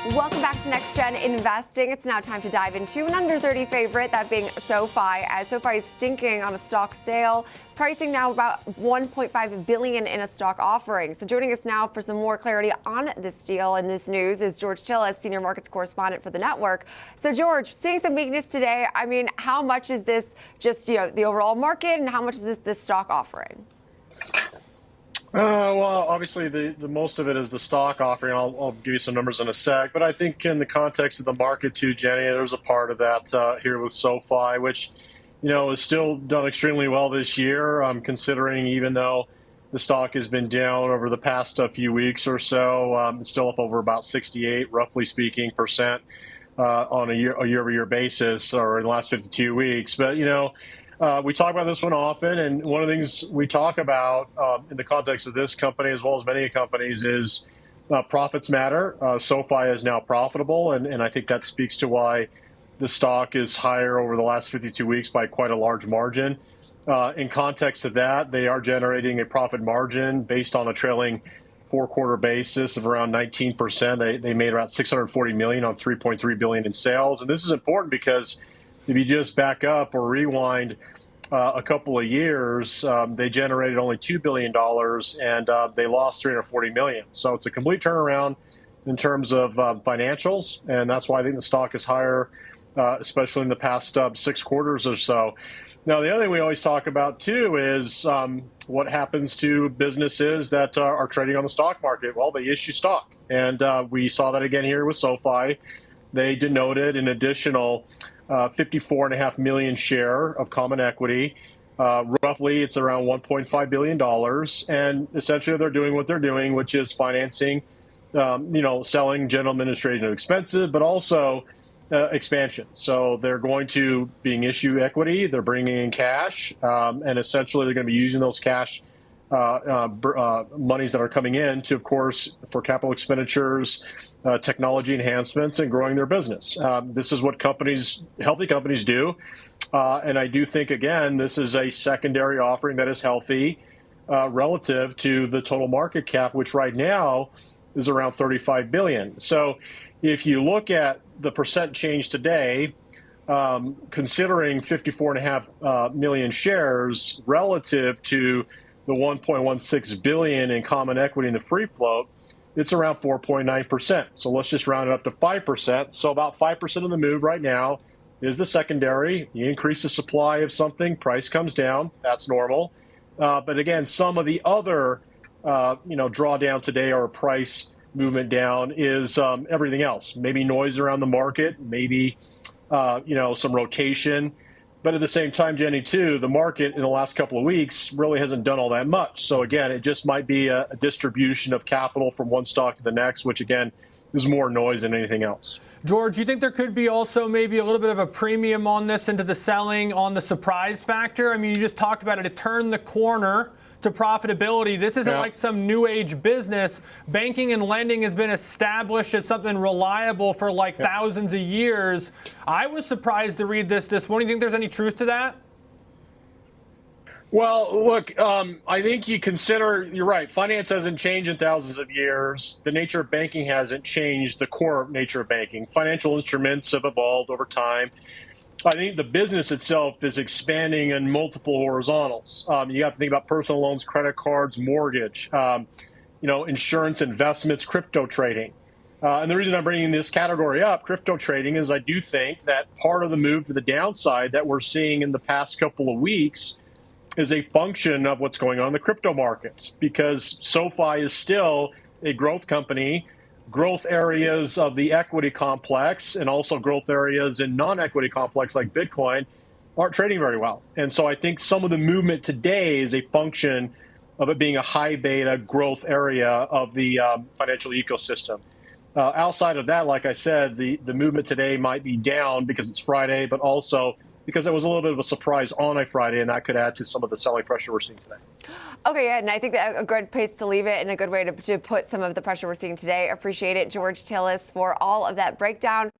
Welcome back to Next Gen Investing. It's now time to dive into an under 30 favorite, that being SoFi, as SoFi is stinking on a stock sale, pricing now about $1.5 billion in a stock offering. So joining us now for some more clarity on this deal and this news is George Tsilis, senior markets correspondent for the network. So George, seeing some weakness today, I mean, how much is this just, the overall market, and how much is this stock offering? Well, obviously the most of it is the stock offering. I'll give you some numbers in a sec, but I think in the context of the market too, Jenny, there's a part of that here with SoFi, which, has still done extremely well this year. Considering even though the stock has been down over the past few weeks or so, it's still up over about 68, roughly speaking, percent on a year-over-year basis, or in the last 52 weeks. But we talk about this one often, and one of the things we talk about in the context of this company, as well as many companies, is profits matter. SoFi is now profitable, and I think that speaks to why the stock is higher over the last 52 weeks by quite a large margin. In context of that, they are generating a profit margin based on a trailing four-quarter basis of around 19%. They made about $640 million on $3.3 billion in sales, and this is important because if you just back up or rewind a couple of years, they generated only $2 billion and they lost $340 million. So it's a complete turnaround in terms of financials, and that's why I think the stock is higher, especially in the past 6 quarters or so. Now, the other thing we always talk about, too, is what happens to businesses that are trading on the stock market. Well, they issue stock, and we saw that again here with SoFi. They denoted an additional 54.5 million share of common equity. Roughly, it's around $1.5 billion. And essentially, they're doing what they're doing, which is financing, selling general administrative expenses, but also expansion. So they're going to being issue equity. They're bringing in cash, and essentially, they're going to be using those cash monies that are coming in to, of course, for capital expenditures, technology enhancements, and growing their business. This is what healthy companies do. And I do think, again, this is a secondary offering that is healthy relative to the total market cap, which right now is around $35 billion. So if you look at the percent change today, considering 54.5 million shares relative to the 1.16 billion in common equity in the free float, it's around 4.9%. So let's just round it up to 5%. So about 5% of the move right now is the secondary. You increase the supply of something, price comes down. That's normal. But again, some of the other, drawdown today or price movement down is everything else. Maybe noise around the market, maybe, some rotation. But at the same time, Jenny, too, the market in the last couple of weeks really hasn't done all that much. So again, it just might be a distribution of capital from one stock to the next, which again is more noise than anything else. George, you think there could be also maybe a little bit of a premium on this into the selling on the surprise factor? I mean, you just talked about it. It turned the corner to profitability. This isn't like some new age business. Banking and lending has been established as something reliable for thousands of years. I was surprised to read this morning. Do you think there's any truth to that? Well, look, I think you're right. Finance hasn't changed in thousands of years. The nature of banking hasn't changed, the core nature of banking. Financial instruments have evolved over time. I think the business itself is expanding in multiple horizontals. You have to think about personal loans, credit cards, mortgage, insurance, investments, crypto trading. And the reason I'm bringing this category up, crypto trading, is I do think that part of the move to the downside that we're seeing in the past couple of weeks is a function of what's going on in the crypto markets, because SoFi is still a growth company. Growth areas of the equity complex and also growth areas in non-equity complex like Bitcoin aren't trading very well. And so I think some of the movement today is a function of it being a high beta growth area of the financial ecosystem. Outside of that, like I said, the movement today might be down because it's Friday, but also because it was a little bit of a surprise on a Friday, and that could add to some of the selling pressure we're seeing today. Okay, yeah, and I think that a good place to leave it and a good way to put some of the pressure we're seeing today. Appreciate it, George Tsilis, for all of that breakdown.